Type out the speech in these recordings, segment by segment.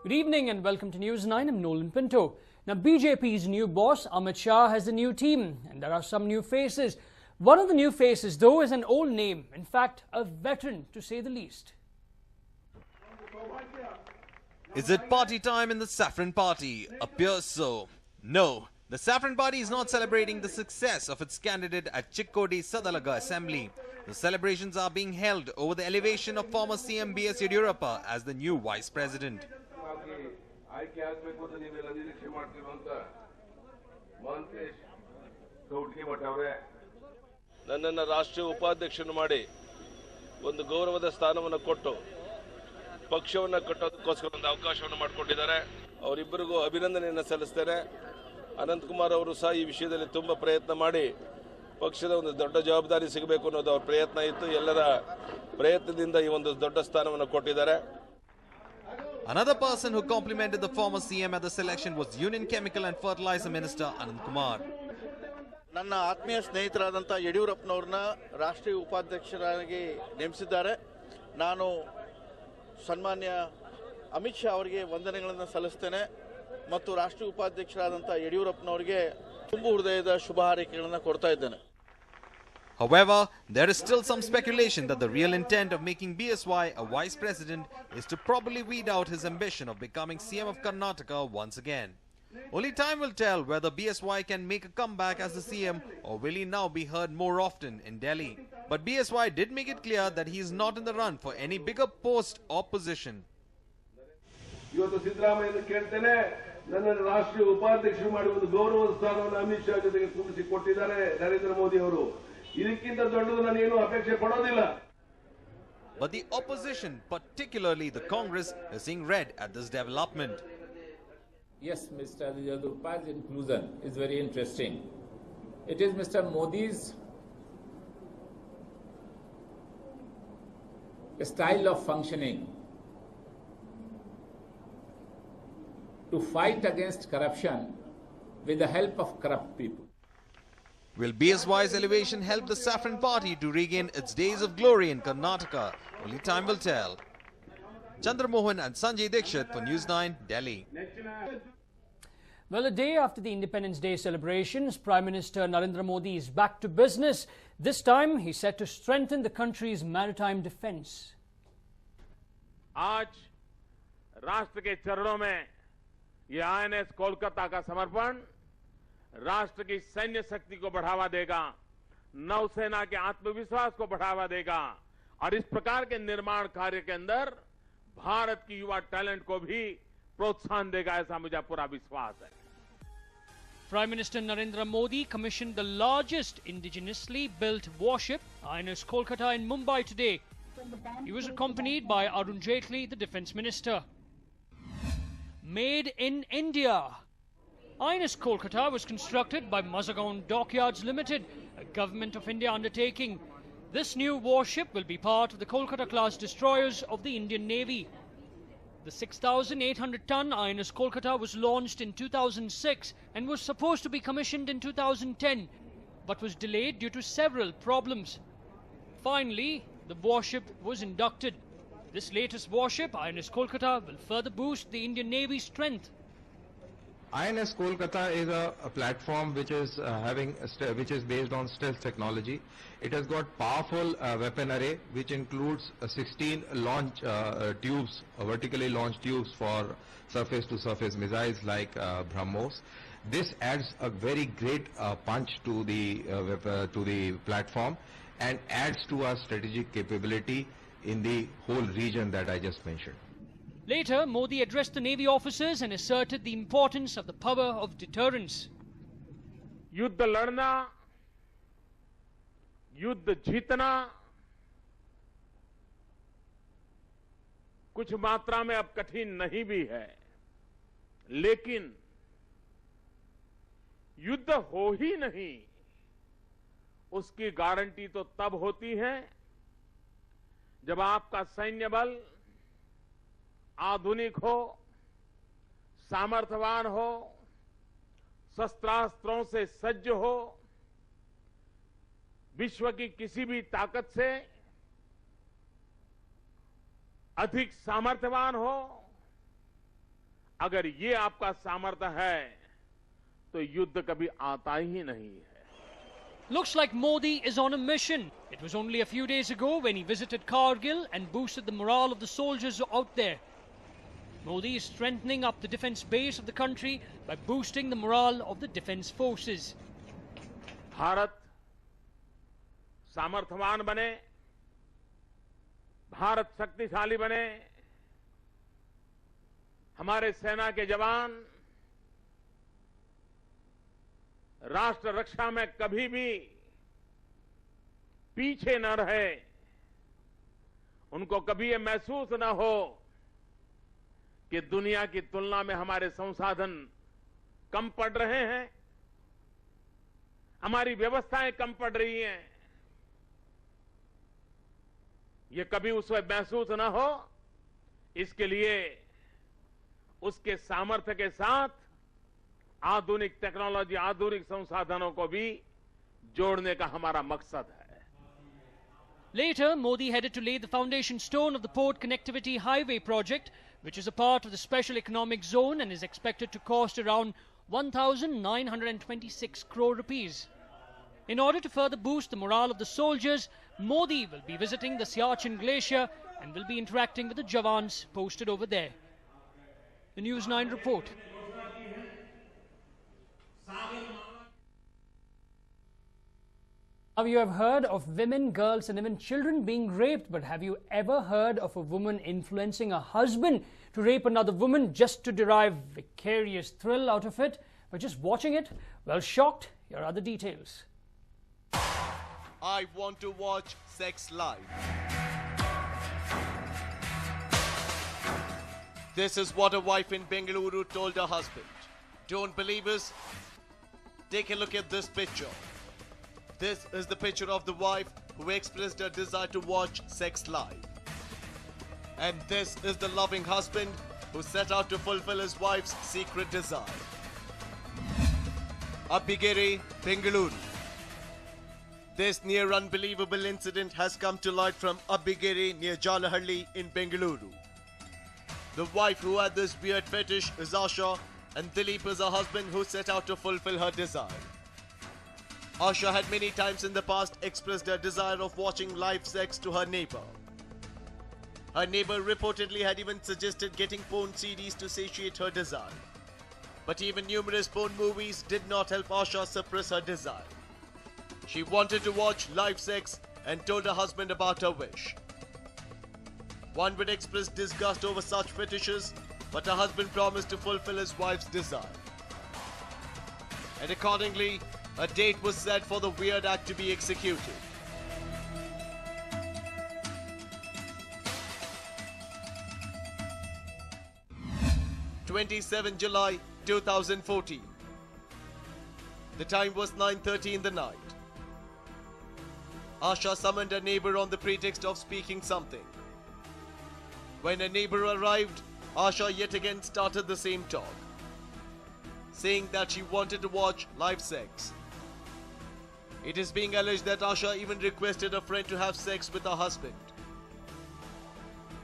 Good evening and welcome to News 9. I'm Nolan Pinto. Now, BJP's new boss, Amit Shah, has a new team and there are some new faces. One of the new faces, though, is an old name. In fact, a veteran, to say the least. Is it party time in the Saffron Party? Appears so. No, the Saffron Party is not celebrating the success of its candidate at Chikkodi Sadalaga Assembly. The celebrations are being held over the elevation of former CM B.S. Yediyurappa as the new Vice President. ನನ್ನನ್ನು ರಾಷ್ಟ್ರೀಯ ಉಪಾಧ್ಯಕ್ಷರನ್ನು ಮಾಡಿ ಒಂದು ಗೌರವದ ಸ್ಥಾನವನ್ನು ಕೊಟ್ಟು ಪಕ್ಷವನ್ನು ಕಟ್ಟೋದಕ್ಕೋಸ್ಕರ ಒಂದು ಅವಕಾಶವನ್ನು ಮಾಡಿಕೊಟ್ಟಿದ್ದಾರೆ. ಅವರಿಬ್ಬರಿಗೂ ಅಭಿನಂದನೆಯನ್ನು ಸಲ್ಲಿಸುತ್ತೇನೆ. ಅನಂತಕುಮಾರ್ ಅವರು ಸಹ ಈ ವಿಷಯದಲ್ಲಿ ತುಂಬಾ ಪ್ರಯತ್ನ ಮಾಡಿ ಪಕ್ಷದ ಒಂದು ದೊಡ್ಡ ಜವಾಬ್ದಾರಿ ಸಿಗಬೇಕು ಅನ್ನೋದು ಅವರ ಪ್ರಯತ್ನ ಇತ್ತು. ಎಲ್ಲರ ಪ್ರಯತ್ನದಿಂದ ಈ ಒಂದು ದೊಡ್ಡ ಸ್ಥಾನವನ್ನು ಕೊಟ್ಟಿದ್ದಾರೆ. Another person who complimented the former CM at the selection was Union Chemical and Fertilizer Minister Anand Kumar. ನನ್ನ ಆತ್ಮೀಯ ಸ್ನೇಹಿತರಾದಂಥ ಯಡಿಯೂರಪ್ಪನವ್ರನ್ನ ರಾಷ್ಟ್ರೀಯ ಉಪಾಧ್ಯಕ್ಷರಾಗಿ ನೇಮಿಸಿದ್ದಾರೆ. ನಾನು ಸನ್ಮಾನ್ಯ ಅಮಿತ್ ಶಾ ಅವರಿಗೆ ವಂದನೆಗಳನ್ನು ಸಲ್ಲಿಸ್ತೇನೆ ಮತ್ತು ರಾಷ್ಟ್ರೀಯ ಉಪಾಧ್ಯಕ್ಷರಾದಂಥ ಯಡಿಯೂರಪ್ಪನವರಿಗೆ ತುಂಬು ಹೃದಯದ ಶುಭ ಹಾರೈಕೆಗಳನ್ನು ಕೊಡ್ತಾ ಇದ್ದೇನೆ. However, there is still some speculation that the real intent of making BSY a vice president is to probably weed out his ambition of becoming CM of Karnataka once again. Only time will tell whether BSY can make a comeback as the CM or will he now be heard more often in Delhi. But BSY did make it clear that he is not in the run for any bigger post or position. ಇವತ್ತು ಸಿದ್ದರಾಮಯ್ಯ ಕೇಳ್ತೇನೆ, ನನ್ನನ್ನು ರಾಷ್ಟ್ರೀಯ ಉಪಾಧ್ಯಕ್ಷರು ಮಾಡಿ ಒಂದು ಗೌರವದ ಸ್ಥಾನವನ್ನು ಅಮಿತ್ ಶಾ ಜೊತೆಗೆ ಕೂಡಿಸಿ ಕೊಟ್ಟಿದ್ದಾರೆ ನರೇಂದ್ರ ಮೋದಿ ಅವರು. ಇದಕ್ಕಿಂತ ದೊಡ್ಡದು ನಾನು ಏನು ಅಪೇಕ್ಷೆ ಪಡೋದಿಲ್ಲ. But the opposition, particularly the Congress, is seeing red at this development. Yes, Mr. Yediyurappa's inclusion is very interesting. It is Mr. Modi's style of functioning to fight against corruption with the help of corrupt people. Will BSY's elevation help the Saffron Party to regain its days of glory in Karnataka? Only time will tell. Chandra Mohan and Sanjay Dikshit for News 9, Delhi. Well, a day after the Independence Day celebrations, Prime Minister Narendra Modi is back to business. This time, he's set to strengthen the country's maritime defense. आज राष्ट्र के चरणों में ये INS Kolkata का समर्पण राष्ट्र की सैन्य शक्ति को बढ़ावा देगा, नौसेना के आत्मविश्वास को बढ़ावा देगा और इस प्रकार के निर्माण कार्य के अंदर भारत की युवा टैलेंट को भी प्रोत्साहन देगा, ऐसा मुझे पूरा विश्वास है. Prime Minister Narendra Modi commissioned the largest indigenously built warship, INS Kolkata, in Mumbai today. He was accompanied by Arun Jaitley, the Defence Minister. Made in India. INS Kolkata was constructed by Mazagon Dockyards Limited, a Government of India undertaking. This new warship will be part of the Kolkata-class destroyers of the Indian Navy. The 6,800-ton INS Kolkata was launched in 2006 and was supposed to be commissioned in 2010, but was delayed due to several problems. Finally, the warship was inducted. This latest warship, INS Kolkata, will further boost the Indian Navy's strength. INS Kolkata is a platform which is which is based on stealth technology. It has got powerful weapon array, which includes 16 launch tubes, vertically launched tubes for surface-to-surface missiles like BrahMos. This adds a very great punch to the platform and adds to our strategic capability in the whole region that I just mentioned. Later, Modi addressed the Navy officers and asserted the importance of the power of deterrence. युद्ध लड़ना, युद्ध जीतना कुछ मात्रा में अब कठिन नहीं भी है, लेकिन युद्ध हो ही नहीं उसकी गारंटी तो तब होती है जब आपका सैन्य बल आधुनिक हो, सामर्थ्यवान हो, शस्त्रास्त्रों से सज्ज हो, विश्व की किसी भी ताकत से अधिक सामर्थ्यवान हो अगर ये आपका सामर्थ्य है तो युद्ध कभी आता ही नहीं है. Looks like Modi is on a mission. It was only a few days ago when he visited Kargil and boosted the morale of the soldiers out there. Modi is strengthening up the defence base of the country by boosting the morale of the defence forces. Bharat सामर्थ्यवान बने, भारत शक्तिशाली बने, हमारे सेना के जवान राष्ट्र रक्षा में कभी भी पीछे न रहे, उनको कभी ये महसूस न हो कि दुनिया की तुलना में हमारे संसाधन कम पड़ रहे हैं, हमारी व्यवस्थाएं कम पड़ रही हैं, ये कभी उसे महसूस न हो, इसके लिए उसके सामर्थ्य के साथ आधुनिक टेक्नोलॉजी, आधुनिक संसाधनों को भी जोड़ने का हमारा मकसद है. Later, Modi headed to lay the foundation stone of the Port Connectivity Highway project, which is a part of the Special Economic Zone and is expected to cost around 1,926 crore rupees. In order to further boost the morale of the soldiers, Modi will be visiting the Siachen Glacier and will be interacting with the Jawans posted over there. The News 9 report. Now, you have heard of women, girls and even children being raped, but have you ever heard of a woman influencing a husband to rape another woman just to derive vicarious thrill out of it by just watching it? Well, shocked? Here are the details. I want to watch sex live. This is what a wife in Bengaluru told her husband. Don't believe us? Take a look at this picture. This is the picture of the wife who expressed her desire to watch sex live. And this is the loving husband who set out to fulfill his wife's secret desire. Abbigere, Bengaluru. This near unbelievable incident has come to light from Abbigere near Jalahalli in Bengaluru. The wife who had this weird fetish is Asha, and Dilip is her husband who set out to fulfill her desire. Asha had many times in the past expressed her desire of watching live sex to her neighbor. Her neighbor reportedly had even suggested getting porn CDs to satiate her desire. But even numerous porn movies did not help Asha suppress her desire. She wanted to watch live sex and told her husband about her wish. One would express disgust over such fetishes, but her husband promised to fulfill his wife's desire. And accordingly, a date was set for the weird act to be executed. (27 July 2014). The time was 9:30 in the night. Asha summoned a neighbor on the pretext of speaking something. When a neighbor arrived, Asha yet again started the same talk, saying that she wanted to watch live sex. It is being alleged that Asha even requested a friend to have sex with her husband.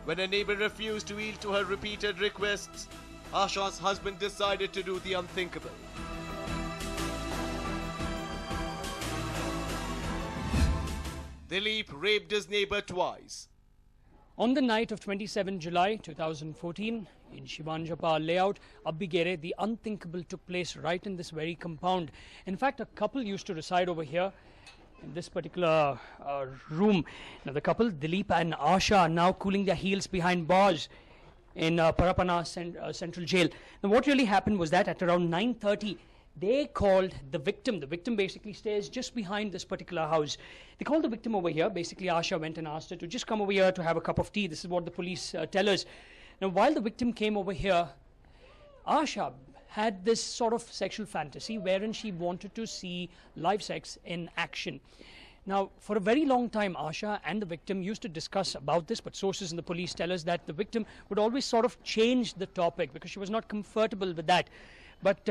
When a neighbor refused to yield to her repeated requests, Asha's husband decided to do the unthinkable. Dilip raped his neighbor twice. On the night of 27 July 2014, in Shivanjapa layout, Abbigere, the unthinkable took place right in this very compound. In fact, a couple used to reside over here in this particular room. Now, the couple, Dilip and Asha, are now cooling their heels behind bars in Parapana Central Jail. Now, what really happened was that at around 9:30, they called the victim. The victim basically stays just behind this particular house. They called the victim over here. Basically, Asha went and asked her to just come over here to have a cup of tea. This is what the police tell us. Now, while the victim came over here, Asha had this sort of sexual fantasy wherein she wanted to see live sex in action. Now, for a very long time, Asha and the victim used to discuss about this, but sources in the police tell us that the victim would always sort of change the topic because she was not comfortable with that. But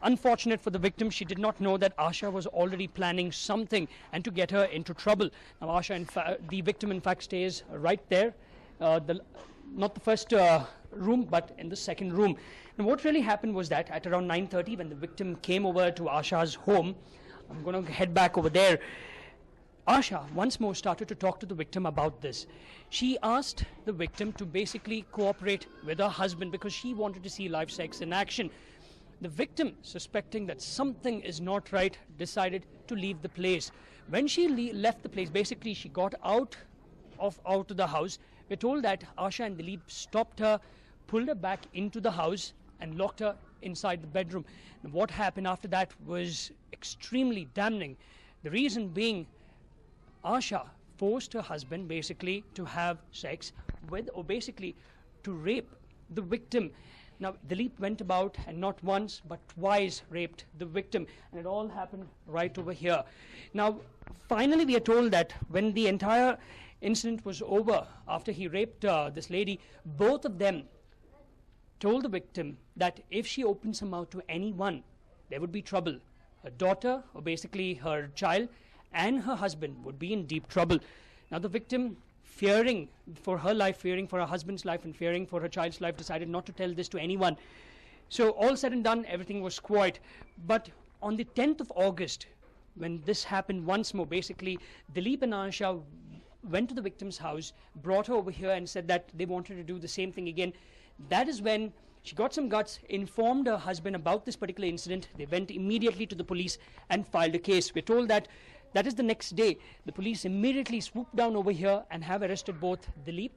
unfortunate for the victim, she did not know that Asha was already planning something and to get her into trouble. Now, Asha, the victim, in fact, stays right there. not the first room, but in the second room. And what really happened was that at around 9:30, when the victim came over to Asha's home, I'm going to head back over there, Asha once more started to talk to the victim about this. She asked the victim to basically cooperate with her husband because she wanted to see live sex in action. The victim, suspecting that something is not right, decided to leave the place. When she left the place, basically she got out of the house. We're told that Asha and Dilip stopped her, pulled her back into the house and locked her inside the bedroom. And what happened after that was extremely damning. The reason being, Asha forced her husband basically to have sex with, or basically to rape the victim. Now, Dilip went about and not once but twice raped the victim, and it all happened right over here. Now, finally we are told that when the entire incident was over, after he raped this lady, both of them told the victim that if she opens her mouth to anyone, there would be trouble. Her daughter, or basically her child, and her husband would be in deep trouble. Now the victim, fearing for her life, fearing for her husband's life, and fearing for her child's life, decided not to tell this to anyone. So all said and done, everything was quiet. But on the 10th of August, when this happened once more, basically Dilip and Asha went to the victim's house, brought her over here and said that they wanted to do the same thing again. That is when she got some guts, informed her husband about this particular incident. They went immediately to the police and filed a case. We're told that that is the next day, the police immediately swooped down over here and have arrested both Dilip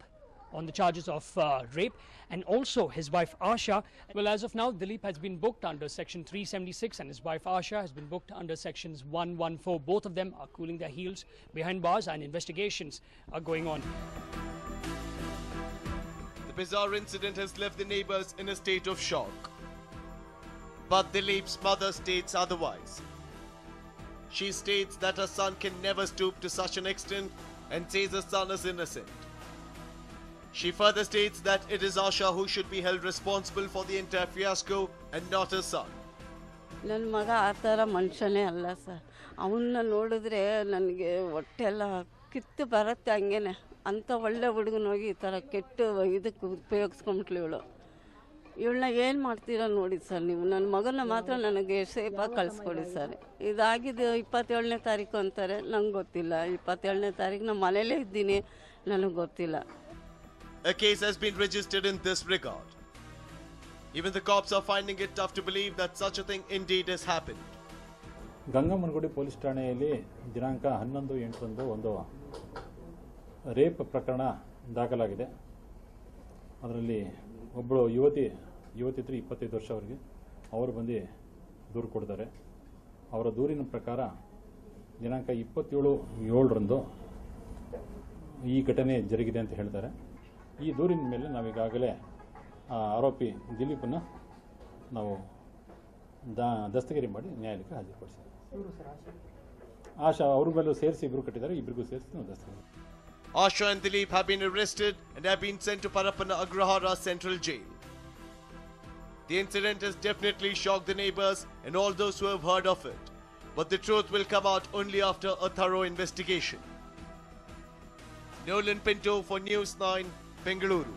on the charges of rape and also his wife Asha. Well, as of now, Dilip has been booked under Section 376 and his wife Asha has been booked under Sections 114. Both of them are cooling their heels behind bars and investigations are going on. The bizarre incident has left the neighbors in a state of shock. But Dilip's mother states otherwise. She states that her son can never stoop to such an extent and says her son is innocent. She further states that it is Asha who should be held responsible for the entire fiasco and not her son. ನನ್ನ ಮಗ ಆ ಥರ ಮನುಷ್ಯನೇ ಅಲ್ಲ sir. ಅವನ್ನ ನೋಡಿದ್ರೆ ನನಗೆ ಹೊಟ್ಟೆಲ್ಲ ಕಿತ್ತು ಬರುತ್ತೆ ಹಂಗೇನೆ. ಅಂಥ ಒಳ್ಳೆ ಹುಡುಗನೋಗಿ ಈ ಥರ ಕೆಟ್ಟು ಇದಕ್ಕೆ ಉಪಯೋಗಿಸ್ಕೊಂಬಿಟ್ಲು ಇವಳು. ಇವಳನ್ನ ಏನು ಮಾಡ್ತೀರಾ ನೋಡಿ ಸರ್ ನೀವು. ನನ್ನ ಮಗನ ಮಾತ್ರ ನನಗೆ ಸೇಫಾಗಿ ಕಳಿಸ್ಕೊಡಿ ಸರ್. ಇದಾಗಿದ್ದು 27ನೇ ತಾರೀಕು ಅಂತಾರೆ, ನಂಗೆ ಗೊತ್ತಿಲ್ಲ. 27ನೇ ತಾರೀಕು ನಾನು ಮನೇಲೇ ಇದ್ದೀನಿ, ನನಗೆ ಗೊತ್ತಿಲ್ಲ. A case has been registered in this regard. Even the cops are finding it tough to believe that such a thing indeed has happened. Gangammanagudi police ಠಾಣೆಯಲ್ಲಿ ದಿನಾಂಕ 11/8 ಒಂದು ರೇಪ್ ಪ್ರಕರಣ ದಾಖಲಾಗಿದೆ. ಅದರಲ್ಲಿ ಒಬ್ಬಳು ಯುವತಿ 25 ವರ್ಷ ಅವರಿಗೆ ಅವರು ಬಂದು ದೂರು ಕೊಡ್ತಾರೆ. ಅವರ ದೂರಿನ ಪ್ರಕಾರ ದಿನಾಂಕ 27/7 ಈ ಘಟನೆ ಜರುಗಿದೆ ಅಂತ ಹೇಳ್ತಾರೆ. ಈ ದೂರಿನ ಮೇಲೆ ನಾವೀಗಾಗಲೇ ಆರೋಪಿ ದಿಲೀಪನ್ನು ನಾವು ದಸ್ತಗಿರಿ ಮಾಡಿ ನ್ಯಾಯಾಲಯಕ್ಕೆ ಹಾಜರುಪಡಿಸಿದ್ದೀವಿ. ಆಶಾ ಅವ್ರ ಮೇಲೂ ಸೇರಿಸಿ ಇಬ್ಬರು ಕಟ್ಟಿದ್ದಾರೆ, ಇಬ್ಬರಿಗೂ ಸೇರಿಸಿ ನಾವು ದಸ್ತಗಿರಿ. Asha and Dilip have been arrested and have been sent to Parappana Agrahara Central Jail. The incident has definitely shocked the neighbors and all those who have heard of it. But the truth will come out only after a thorough investigation. Nolan Pinto for News 9, Bengaluru.